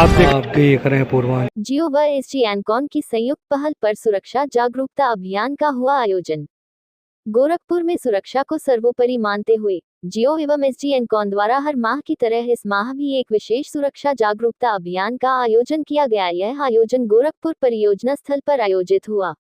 आप देख रहे हैं पूर्वांचल। जियो व एसजी एनकॉन की संयुक्त पहल पर सुरक्षा जागरूकता अभियान का हुआ आयोजन। गोरखपुर में सुरक्षा को सर्वोपरि मानते हुए जियो एवं एसजी एनकॉन द्वारा हर माह की तरह इस माह भी एक विशेष सुरक्षा जागरूकता अभियान का आयोजन किया गया। यह आयोजन गोरखपुर परियोजना स्थल पर आयोजित हुआ,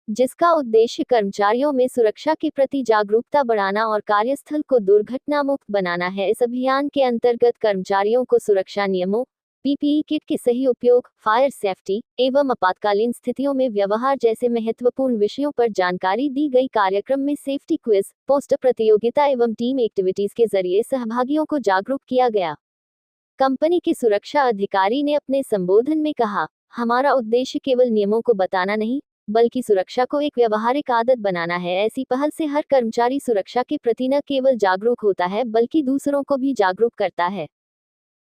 जिसका उद्देश्य कर्मचारियों में सुरक्षा के प्रति जागरूकता बढ़ाना और कार्यस्थल को दुर्घटना मुक्त बनाना है। इस अभियान के अंतर्गत कर्मचारियों को सुरक्षा नियमों, पीपीई किट के सही उपयोग, फायर सेफ्टी एवं आपातकालीन स्थितियों में व्यवहार जैसे महत्वपूर्ण विषयों पर जानकारी दी गई। कार्यक्रम में सेफ्टी क्विज, पोस्टर प्रतियोगिता एवं टीम एक्टिविटीज के जरिए सहभागियों को जागरूक किया गया। कंपनी के सुरक्षा अधिकारी ने अपने संबोधन में कहा, हमारा उद्देश्य केवल नियमों को बताना नहीं, बल्कि सुरक्षा को एक व्यवहारिक आदत बनाना है। ऐसी पहल से हर कर्मचारी सुरक्षा के प्रति न केवल जागरूक होता है, बल्कि दूसरों को भी जागरूक करता है।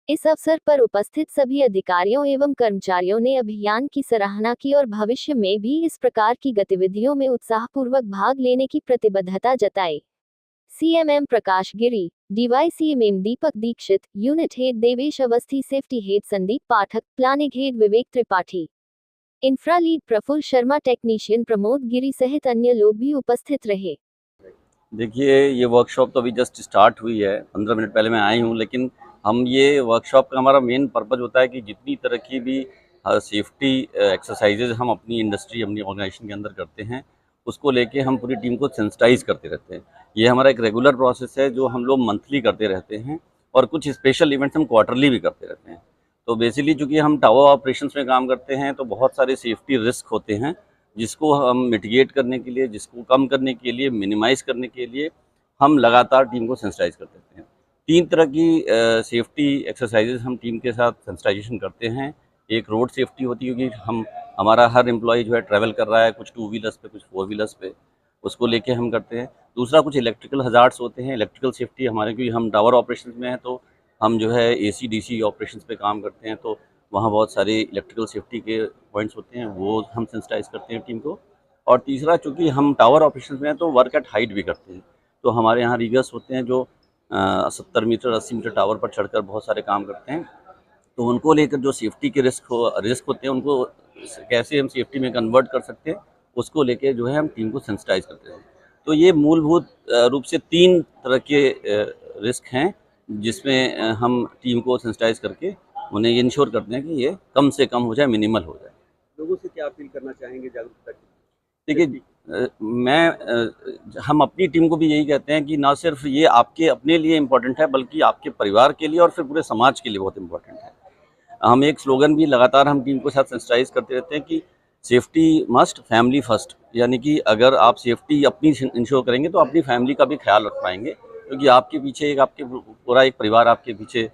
इस अवसर पर उपस्थित सभी अधिकारियों एवं कर्मचारियों ने अभियान की सराहना की और भविष्य में भी इस प्रकार की गतिविधियों में उत्साहपूर्वक भाग लेने की प्रतिबद्धता जताई। CMM Prakash Giri, DyCMM Deepak Dixit, unit head Devesh Awasthi, safety head Sandeep Pathak, planning head Vivek Tripathi, infra lead Praful Sharma, technician Pramod Giri सहित अन्य लोग भी उपस्थित रहे। देखिए, ये वर्कशॉप तो अभी जस्ट स्टार्ट हुई है, 15 मिनट पहले मैं आई हूँ, लेकिन हम ये वर्कशॉप का हमारा मेन पर्पज़ होता है कि जितनी तरह की भी सेफ्टी एक्सरसाइजेज हम अपनी इंडस्ट्री, अपनी ऑर्गेनाइजेशन के अंदर करते हैं, उसको लेके हम पूरी टीम को सेंसिटाइज करते रहते हैं। ये हमारा एक रेगुलर प्रोसेस है जो हम लोग मंथली करते रहते हैं, और कुछ स्पेशल इवेंट्स हम क्वार्टरली भी करते रहते हैं। तो बेसिकली चूँकि हम टावर ऑपरेशंस में काम करते हैं, तो बहुत सारे सेफ्टी रिस्क होते हैं, जिसको हम मिटिगेट करने के लिए, जिसको कम करने के लिए, मिनिमाइज़ करने के लिए हम लगातार टीम को सेंसिटाइज़ करते रहते हैं। 3 तरह की सेफ्टी एक्सरसाइजेज़ हम टीम के साथ सेंसिटाइजेशन करते हैं। एक रोड सेफ्टी होती है, क्योंकि हमारा हर एम्प्लॉई जो है ट्रैवल कर रहा है, कुछ 2 व्हीलर्स पे, कुछ 4 व्हीलर्स पे, उसको लेके हम करते हैं। दूसरा, कुछ इलेक्ट्रिकल हज़ार्ड्स होते हैं, इलेक्ट्रिकल सेफ्टी हमारे, क्योंकि हम टावर ऑपरेशंस में हैं, तो हम जो है एसी, डीसी ऑपरेशंस पे काम करते हैं, तो वहाँ बहुत सारे इलेक्ट्रिकल सेफ्टी के पॉइंट्स होते हैं, वो हम सेंसिटाइज़ करते हैं टीम को। और तीसरा, चूँकि हम टावर ऑपरेशंस में हैं, तो वर्क एट हाइट भी करते हैं। तो हमारे यहाँ रिगर्स होते हैं जो 70 मीटर, 80 मीटर टावर पर चढ़कर बहुत सारे काम करते हैं। तो उनको लेकर जो सेफ्टी के रिस्क होते हैं, उनको कैसे हम सेफ्टी में कन्वर्ट कर सकते हैं, उसको लेके जो है हम टीम को सेंसिटाइज़ करते हैं। तो ये मूलभूत रूप से 3 तरह के रिस्क हैं, जिसमें हम टीम को सेंसिटाइज़ करके उन्हें ये इंश्योर करते हैं कि ये कम से कम हो जाए, मिनिमल हो जाए। लोगों से क्या अपील करना चाहेंगे जागरूकता की? देखिए, हम अपनी टीम को भी यही कहते हैं कि ना सिर्फ ये आपके अपने लिए इम्पोर्टेंट है, बल्कि आपके परिवार के लिए और फिर पूरे समाज के लिए बहुत इम्पोर्टेंट है। हम एक स्लोगन भी लगातार हम टीम के साथ सेंसिटाइज करते रहते हैं कि सेफ्टी मस्ट, फैमिली फर्स्ट। यानी कि अगर आप सेफ्टी अपनी इंश्योर करेंगे, तो अपनी फैमिली का भी ख्याल रख पाएंगे, क्योंकि आपके पीछे आपके पूरा एक परिवार आपके पीछे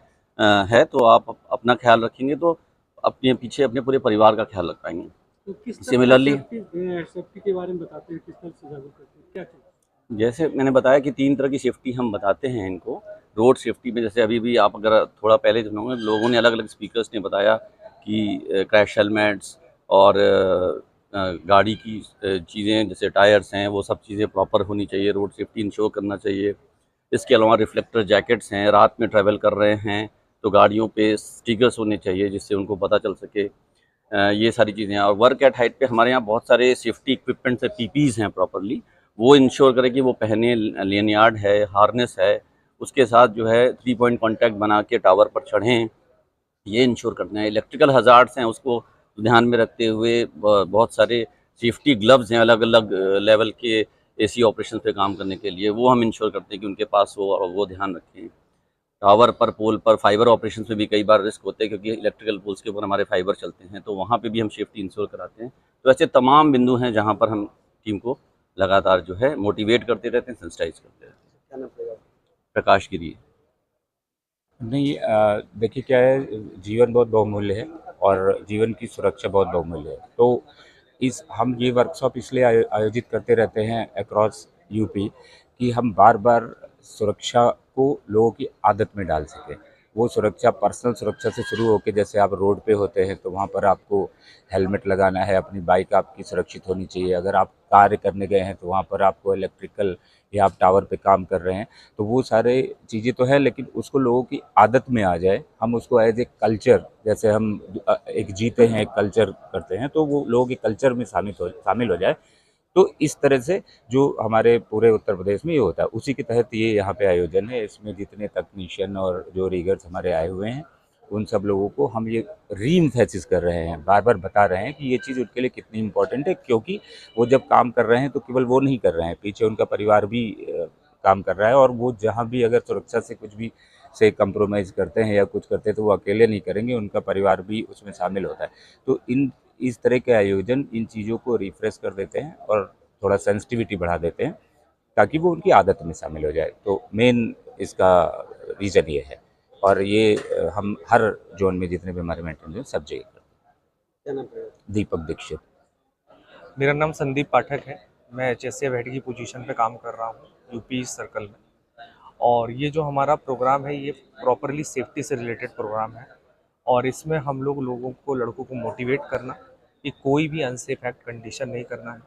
है। तो आप अपना ख्याल रखेंगे, तो अपने पीछे अपने पूरे परिवार का ख्याल रख पाएंगे। तो किस तरह सिमिलरली, सेफ्टी के बारे में बताते हैं, किस तरह से जागरूक करते हैं, क्या चीज़? जैसे मैंने बताया कि 3 तरह की सेफ्टी हम बताते हैं इनको। रोड सेफ्टी में जैसे अभी भी आप अगर थोड़ा पहले सुनोगे, लोगों ने, अलग-अलग स्पीकर्स ने बताया कि क्रैश हेलमेट्स और गाड़ी की चीज़ें जैसे टायर्स हैं, वो सब चीज़ें प्रॉपर होनी चाहिए, रोड सेफ्टी इंश्योर करना चाहिए। इसके अलावा रिफ्लेक्टर जैकेट्स हैं, रात में ट्रैवल कर रहे हैं, तो गाड़ियों पे स्टिकर्स होने चाहिए, जिससे उनको पता चल सके। ये सारी चीज़ें हैं। और वर्क एट हाइट पे हमारे यहाँ बहुत सारे सेफ्टी इक्विपमेंट्स हैं, पीपीज़ हैं प्रॉपरली, वो इंश्योर करें कि वो पहने। लेनियार्ड है, हार्नेस है, उसके साथ जो है 3 पॉइंट कॉन्टैक्ट बना के टावर पर चढ़ें, ये इंश्योर करना है। इलेक्ट्रिकल हज़ार्ड्स हैं, उसको ध्यान में रखते हुए बहुत सारे सेफ्टी ग्लव्स हैं अलग-अलग लेवल के एसी ऑपरेशन पे काम करने के लिए, वो हम इंश्योर करते हैं कि उनके पास हो, और वो ध्यान रखें। टावर पर, पोल पर, फाइबर ऑपरेशंस में भी कई बार रिस्क होते हैं, क्योंकि इलेक्ट्रिकल पोल्स के ऊपर हमारे फाइबर चलते हैं, तो वहाँ पे भी हम सेफ्टी इंश्योर कराते हैं। तो ऐसे तमाम बिंदु हैं जहाँ पर हम टीम को लगातार जो है मोटिवेट करते रहते हैं, सेंसिटाइज करते रहते हैं। क्या नाम पड़ेगा? प्रकाश गिरी। नहीं, देखिए क्या है, जीवन बहुत बहुमूल्य है और जीवन की सुरक्षा बहुत बहुमूल्य है। तो हम ये वर्कशॉप इसलिए आयोजित करते रहते हैं अक्रॉस यूपी, कि हम बार बार सुरक्षा को लोगों की आदत में डाल सकें। वो सुरक्षा पर्सनल सुरक्षा से शुरू होकर, जैसे आप रोड पे होते हैं तो वहाँ पर आपको हेलमेट लगाना है, अपनी बाइक आपकी सुरक्षित होनी चाहिए। अगर आप कार्य करने गए हैं तो वहाँ पर आपको इलेक्ट्रिकल या आप टावर पे काम कर रहे हैं तो वो सारे चीज़ें तो है, लेकिन उसको लोगों की आदत में आ जाए, हम उसको एज ए कल्चर, जैसे हम एक जीते हैं, एक कल्चर करते हैं, तो वो लोगों के कल्चर में शामिल हो जाए। तो इस तरह से जो हमारे पूरे उत्तर प्रदेश में ये होता है, उसी के तहत ये यहाँ पे आयोजन है। इसमें जितने तकनीशियन और जो रीगर्स हमारे आए हुए हैं, उन सब लोगों को हम ये रीइन्फेसिस कर रहे हैं, बार बार बता रहे हैं कि ये चीज़ उनके लिए कितनी इम्पोर्टेंट है, क्योंकि वो जब काम कर रहे हैं तो केवल वो नहीं कर रहे हैं, पीछे उनका परिवार भी काम कर रहा है, और वो जहाँ भी अगर सुरक्षा से कुछ भी से कंप्रोमाइज़ करते हैं या कुछ करते हैं तो वो अकेले नहीं करेंगे, उनका परिवार भी उसमें शामिल होता है। तो इस तरह के आयोजन इन चीज़ों को रिफ्रेश कर देते हैं और थोड़ा सेंसिटिविटी बढ़ा देते हैं, ताकि वो उनकी आदत में शामिल हो जाए। तो मेन इसका रीज़न ये है, और ये हम हर जोन में जितने भी हमारे मेंटेन हैं सब जगह करते हैं। क्या नाम है? दीपक दीक्षित। मेरा नाम संदीप पाठक है। मैं एचएसए हेड की पोजीशन पे काम कर रहा हूँ यूपी सर्कल में। और ये जो हमारा प्रोग्राम है ये प्रॉपरली सेफ्टी से रिलेटेड प्रोग्राम है, और इसमें हम लोगों को, लड़कों को मोटिवेट करना कि कोई भी अनसेफ एक्ट कंडीशन नहीं करना है,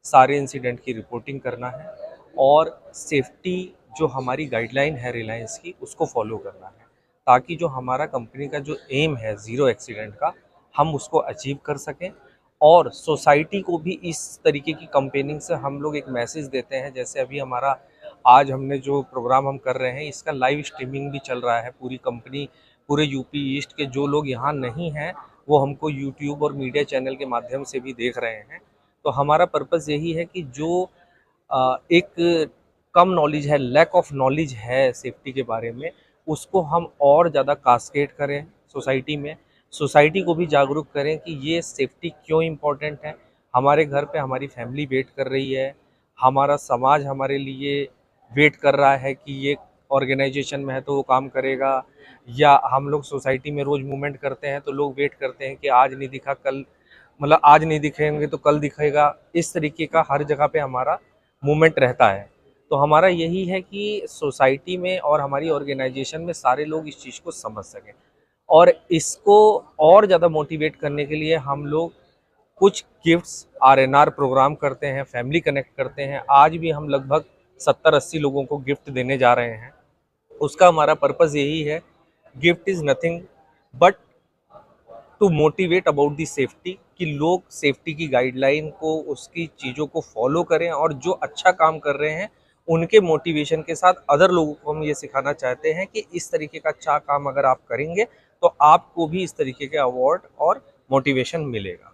सारे इंसिडेंट की रिपोर्टिंग करना है, और सेफ्टी जो हमारी गाइडलाइन है रिलायंस की उसको फॉलो करना है, ताकि जो हमारा कंपनी का जो एम है ज़ीरो एक्सीडेंट का, हम उसको अचीव कर सकें। और सोसाइटी को भी इस तरीके की कंपेनिंग से हम लोग एक मैसेज देते हैं। जैसे अभी हमारा आज हमने जो प्रोग्राम हम कर रहे हैं इसका लाइव स्ट्रीमिंग भी चल रहा है। पूरी कंपनी, पूरे यूपी ईस्ट के जो लोग यहाँ नहीं हैं वो हमको यूट्यूब और मीडिया चैनल के माध्यम से भी देख रहे हैं। तो हमारा पर्पस यही है कि जो एक कम नॉलेज है, लैक ऑफ नॉलेज है सेफ्टी के बारे में, उसको हम और ज़्यादा कास्केड करें सोसाइटी में, सोसाइटी को भी जागरूक करें कि ये सेफ्टी क्यों इम्पोर्टेंट है। हमारे घर पे हमारी फैमिली वेट कर रही है, हमारा समाज हमारे लिए वेट कर रहा है कि ये ऑर्गेनाइजेशन में है तो वो काम करेगा, या हम लोग सोसाइटी में रोज़ मूवमेंट करते हैं तो लोग वेट करते हैं कि आज नहीं दिखा कल, मतलब आज नहीं दिखेंगे तो कल दिखेगा। इस तरीके का हर जगह पे हमारा मूवमेंट रहता है। तो हमारा यही है कि सोसाइटी में और हमारी ऑर्गेनाइजेशन में सारे लोग इस चीज़ को समझ सकें, और इसको और ज़्यादा मोटिवेट करने के लिए हम लोग कुछ गिफ्ट्स आरएनआर प्रोग्राम करते हैं, फैमिली कनेक्ट करते हैं। आज भी हम लगभग 70-80 लोगों को गिफ्ट देने जा रहे हैं। उसका हमारा पर्पस यही है, gift is nothing but to motivate about the safety, कि लोग सेफ्टी की गाइडलाइन को, उसकी चीज़ों को फॉलो करें, और जो अच्छा काम कर रहे हैं उनके मोटिवेशन के साथ अदर लोगों को हम ये सिखाना चाहते हैं कि इस तरीके का अच्छा काम अगर आप करेंगे तो आपको भी इस तरीके के अवार्ड और मोटिवेशन मिलेगा।